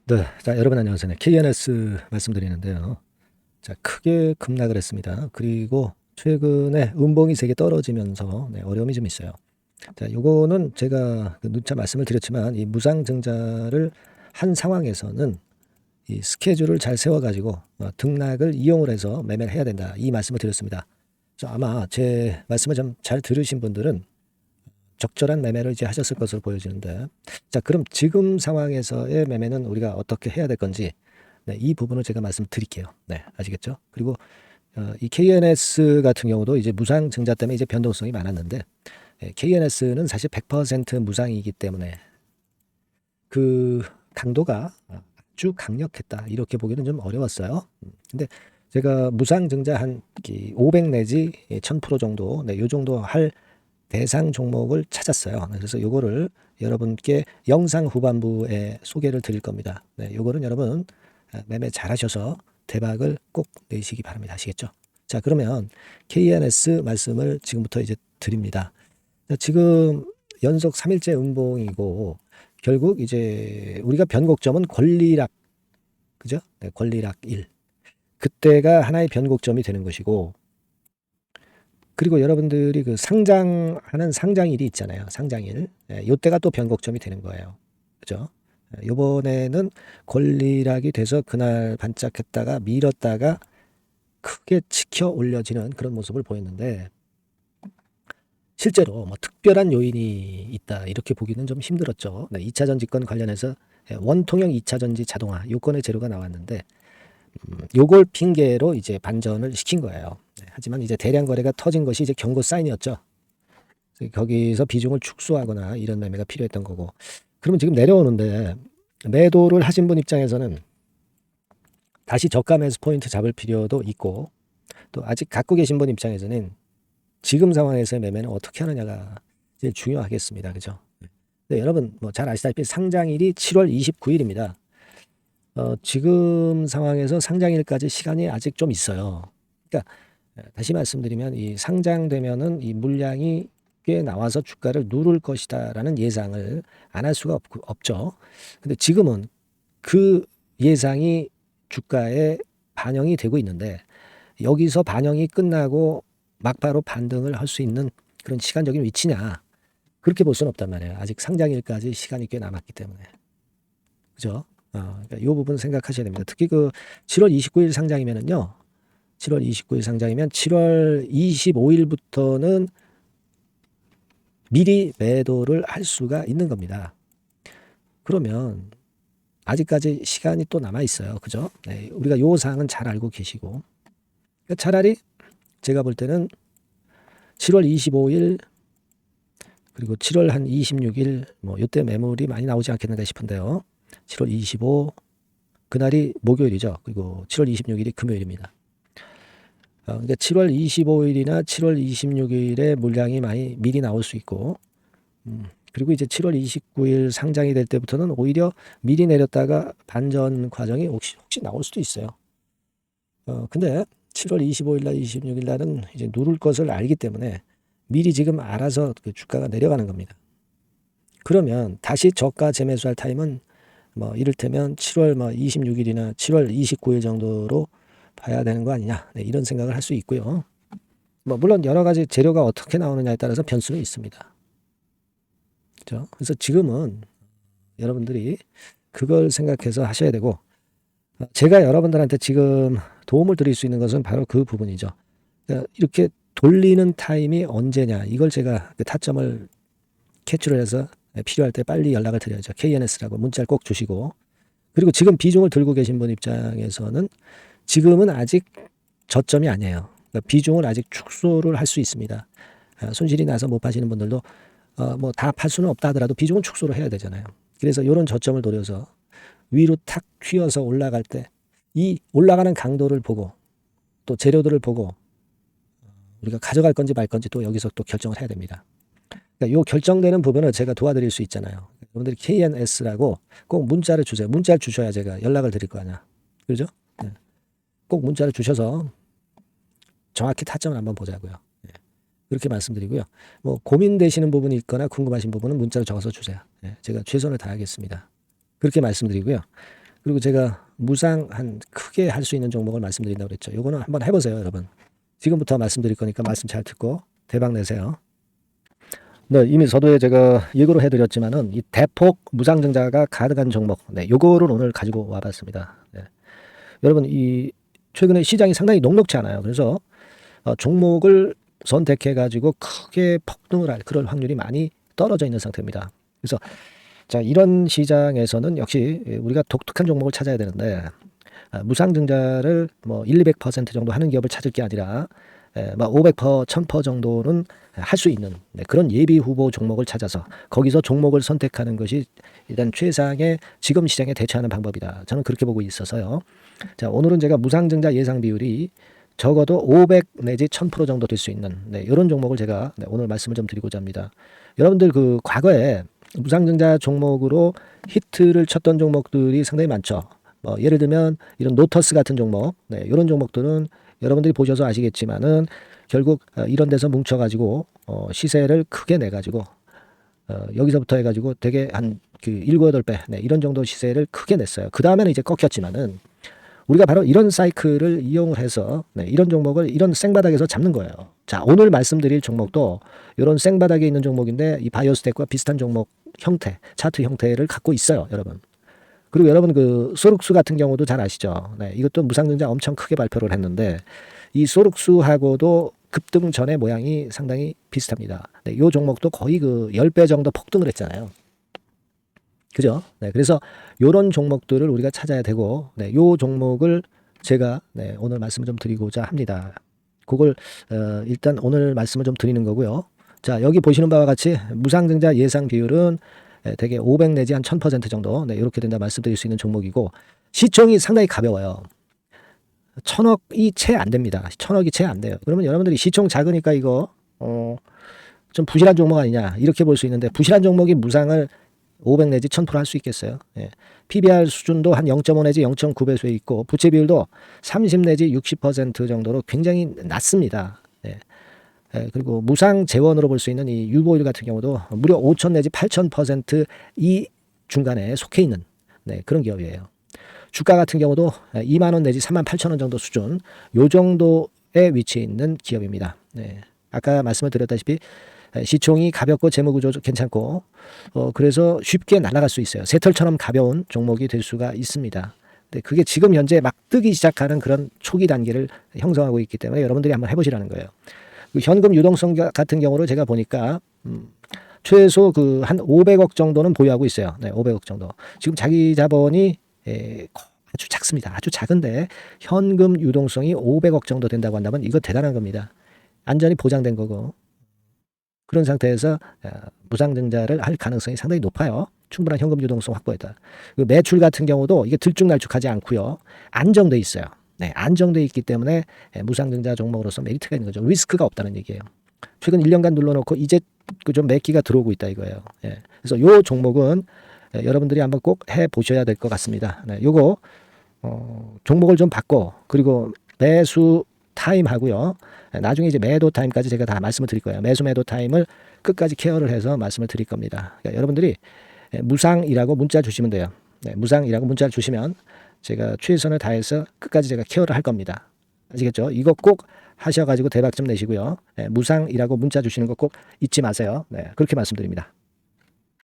네. 자, 여러분 안녕하세요. 네, KNS 말씀드리는데요. 자, 크게 급락을 했습니다. 그리고 최근에 음봉이 세게 떨어지면서 어려움이 좀 있어요. 자, 요거는 제가 누차 말씀을 드렸지만 이 무상증자를 한 상황에서는 이 스케줄을 잘 세워 가지고 등락을 이용을 해서 매매를 해야 된다. 이 말씀을 드렸습니다. 그래서 아마 제 말씀을 좀 잘 들으신 분들은 적절한 매매를 이제 하셨을 것으로 보여지는데, 자, 그럼 지금 상황에서의 매매는 우리가 어떻게 해야 될 건지, 이 부분을 제가 말씀드릴게요. 네, 아시겠죠? 그리고 이 KNS 같은 경우도 이제 무상 증자 때문에 이제 변동성이 많았는데, KNS는 사실 100% 무상이기 때문에 그 강도가 아주 강력했다, 이렇게 보기는 좀 어려웠어요. 근데 제가 무상 증자 한 500 내지 1000% 정도, 요 정도 할 대상 종목을 찾았어요. 그래서 요거를 여러분께 영상 후반부에 소개를 드릴 겁니다. 요거는 여러분 매매 잘 하셔서 대박을 꼭 내시기 바랍니다. 아시겠죠? 자, 그러면 KNS 말씀을 지금부터 이제 드립니다. 자, 지금 연속 3일째 음봉이고, 결국 이제 우리가 변곡점은 권리락, 그죠? 네, 권리락 1. 그때가 하나의 변곡점이 되는 것이고, 그리고 여러분들이 그 상장하는 상장일이 있잖아요. 상장일. 요때가 또 변곡점이 되는 거예요. 그죠? 요번에는 권리락이 돼서 그날 반짝했다가 밀었다가 크게 치켜 올려지는 그런 모습을 보였는데, 실제로 뭐 특별한 요인이 있다, 이렇게 보기는 좀 힘들었죠. 2차 전지권 관련해서 원통형 2차 전지 자동화 요건의 재료가 나왔는데, 요걸 핑계로 이제 반전을 시킨 거예요. 하지만 이제 대량 거래가 터진 것이 이제 경고 사인이었죠. 거기서 비중을 축소하거나 이런 매매가 필요했던 거고. 그러면 지금 내려오는데 매도를 하신 분 입장에서는 다시 저가 매수 포인트 잡을 필요도 있고, 또 아직 갖고 계신 분 입장에서는 지금 상황에서의 매매는 어떻게 하느냐가 제일 중요하겠습니다. 그죠? 네, 여러분 뭐 잘 아시다시피 상장일이 7월 29일입니다. 지금 상황에서 상장일까지 시간이 아직 좀 있어요. 그러니까 다시 말씀드리면 이 상장되면은 이 물량이 꽤 나와서 주가를 누를 것이다라는 예상을 안 할 수가 없죠. 근데 지금은 그 예상이 주가에 반영이 되고 있는데, 여기서 반영이 끝나고 막바로 반등을 할 수 있는 그런 시간적인 위치냐, 그렇게 볼 수는 없단 말이에요. 아직 상장일까지 시간이 꽤 남았기 때문에. 그죠? 그러니까 이 부분 생각하셔야 됩니다. 특히 그 7월 29일 상장이면은요, 7월 29일 상장이면 7월 25일부터는 미리 매도를 할 수가 있는 겁니다. 그러면 아직까지 시간이 또 남아 있어요. 그죠? 네, 우리가 요 사항은 잘 알고 계시고, 그러니까 차라리 제가 볼 때는 7월 25일 그리고 7월 한 26일 뭐 이때 매물이 많이 나오지 않겠는가 싶은데요. 7월 25 그날이 목요일이죠. 그리고 7월 26일이 금요일입니다. 그러니까 7월 25일이나 7월 26일에 물량이 많이 미리 나올 수 있고, 그리고 이제 7월 29일 상장이 될 때부터는 오히려 미리 내렸다가 반전 과정이 혹시 나올 수도 있어요. 근데 7월 25일 날 26일 날은 이제 누를 것을 알기 때문에 미리 지금 알아서 그 주가가 내려가는 겁니다. 그러면 다시 저가 재매수할 타임은 뭐 이를테면 7월 뭐 26일이나 7월 29일 정도로 봐야 되는 거 아니냐, 이런 생각을 할 수 있고요. 뭐 물론 여러 가지 재료가 어떻게 나오느냐에 따라서 변수는 있습니다. 그렇죠? 그래서 지금은 여러분들이 그걸 생각해서 하셔야 되고, 제가 여러분들한테 지금 도움을 드릴 수 있는 것은 바로 그 부분이죠. 그러니까 이렇게 돌리는 타임이 언제냐, 이걸 제가 그 타점을 캐치를 해서 필요할 때 빨리 연락을 드려야죠. KNS라고 문자를 꼭 주시고, 그리고 지금 비중을 들고 계신 분 입장에서는 지금은 아직 저점이 아니에요. 그러니까 비중을 아직 축소를 할 수 있습니다. 손실이 나서 못 파시는 분들도 뭐 다 팔 수는 없다 하더라도 비중은 축소를 해야 되잖아요. 그래서 이런 저점을 노려서 위로 탁 튀어서 올라갈 때 이 올라가는 강도를 보고 또 재료들을 보고 우리가 가져갈 건지 말 건지 또 여기서 또 결정을 해야 됩니다. 그러니까 요 결정되는 부분을 제가 도와드릴 수 있잖아요. 여러분들이 KNS라고 꼭 문자를 주세요. 문자를 주셔야 제가 연락을 드릴 거 아니야. 그죠? 네. 꼭 문자를 주셔서 정확히 타점을 한번 보자고요. 네. 그렇게 말씀드리고요. 뭐 고민되시는 부분이 있거나 궁금하신 부분은 문자로 적어서 주세요. 네. 제가 최선을 다하겠습니다. 그렇게 말씀드리고요. 그리고 제가 무상 한 크게 할 수 있는 종목을 말씀드린다고 그랬죠. 요거는 한번 해보세요, 여러분. 지금부터 말씀드릴 거니까 말씀 잘 듣고 대박 내세요. 네, 이미 서두에 제가 예고로 해드렸지만은 이 대폭 무상증자가 가득한 종목, 네, 요거를 오늘 가지고 와봤습니다. 네. 여러분, 이 최근에 시장이 상당히 녹록지 않아요. 그래서 종목을 선택해가지고 크게 폭등을 할 그럴 확률이 많이 떨어져 있는 상태입니다. 그래서 자, 이런 시장에서는 역시 우리가 독특한 종목을 찾아야 되는데 무상증자를 뭐 1, 200% 정도 하는 기업을 찾을 게 아니라 막 500%, 1000% 정도는 할 수 있는 그런 예비 후보 종목을 찾아서 거기서 종목을 선택하는 것이 일단 최상의 지금 시장에 대처하는 방법이다. 저는 그렇게 보고 있어서요. 자, 오늘은 제가 무상증자 예상 비율이 적어도 500 내지 1000% 정도 될 수 있는 이런 종목을 제가 오늘 말씀을 좀 드리고자 합니다. 여러분들 그 과거에 무상증자 종목으로 히트를 쳤던 종목들이 상당히 많죠. 뭐 예를 들면 이런 노터스 같은 종목, 이런 종목들은 여러분들이 보셔서 아시겠지만은 결국 이런 데서 뭉쳐가지고 시세를 크게 내가지고 여기서부터 해가지고 되게 한 그 7, 8배 이런 정도 시세를 크게 냈어요. 그 다음에는 이제 꺾였지만은 우리가 바로 이런 사이클을 이용을 해서 이런 종목을 이런 생바닥에서 잡는 거예요. 자, 오늘 말씀드릴 종목도 이런 생바닥에 있는 종목인데 이 바이오스텍과 비슷한 종목 형태, 차트 형태를 갖고 있어요, 여러분. 그리고 여러분 그 소룩수 같은 경우도 잘 아시죠? 네, 이것도 무상증자 엄청 크게 발표를 했는데 이 소룩수하고도 급등 전의 모양이 상당히 비슷합니다. 네, 이 종목도 거의 그 10배 정도 폭등을 했잖아요. 그죠? 네, 그래서 이런 종목들을 우리가 찾아야 되고, 요 종목을 제가 오늘 말씀을 좀 드리고자 합니다. 그걸 일단 오늘 말씀을 좀 드리는 거고요. 자, 여기 보시는 바와 같이 무상증자 예상 비율은 대개 500 내지 한 1000% 정도 이렇게 된다 말씀드릴 수 있는 종목이고 시총이 상당히 가벼워요. 1000억이 채 안 됩니다. 1000억이 채 안 돼요. 그러면 여러분들이 시총 작으니까 이거 좀 부실한 종목 아니냐 이렇게 볼 수 있는데 부실한 종목이 무상을 500 내지 1000% 할 수 있겠어요. 예. PBR 수준도 한 0.5 내지 0.9배수에 있고 부채 비율도 30 내지 60% 정도로 굉장히 낮습니다. 예. 예. 그리고 무상 재원으로 볼 수 있는 이 유보율 같은 경우도 무려 5000 내지 8000% 이 중간에 속해 있는 그런 기업이에요. 주가 같은 경우도 2만 원 내지 3만 8천 원 정도 수준 요 정도에 위치해 있는 기업입니다. 네. 아까 말씀을 드렸다시피 시총이 가볍고 재무구조도 괜찮고 그래서 쉽게 날아갈 수 있어요. 새털처럼 가벼운 종목이 될 수가 있습니다. 근데 그게 지금 현재 막 뜨기 시작하는 그런 초기 단계를 형성하고 있기 때문에 여러분들이 한번 해보시라는 거예요. 그 현금 유동성 같은 경우로 제가 보니까 최소 그 한 500억 정도는 보유하고 있어요. 네, 500억 정도. 지금 자기 자본이 아주 작습니다. 아주 작은데 현금 유동성이 500억 정도 된다고 한다면 이거 대단한 겁니다. 안전이 보장된 거고 그런 상태에서 무상증자를 할 가능성이 상당히 높아요. 충분한 현금 유동성 확보했다. 매출 같은 경우도 이게 들쭉날쭉하지 않고요. 안정돼 있어요. 네, 안정돼 있기 때문에 무상증자 종목으로서 메리트가 있는 거죠. 리스크가 없다는 얘기예요. 최근 1년간 눌러놓고 이제 좀 매기가 들어오고 있다 이거예요. 예. 그래서 요 종목은 여러분들이 한번 꼭 해보셔야 될 것 같습니다. 네, 요거 종목을 좀 바꿔 그리고 매수 타임 하고요. 나중에 이제 매도 타임까지 제가 다 말씀을 드릴 거예요. 매수 매도 타임을 끝까지 케어를 해서 말씀을 드릴 겁니다. 그러니까 여러분들이 무상이라고 문자 주시면 돼요. 네, 무상이라고 문자를 주시면 제가 최선을 다해서 끝까지 제가 케어를 할 겁니다. 아시겠죠? 이거 꼭 하셔가지고 대박 좀 내시고요. 네, 무상이라고 문자 주시는 거 꼭 잊지 마세요. 네, 그렇게 말씀드립니다.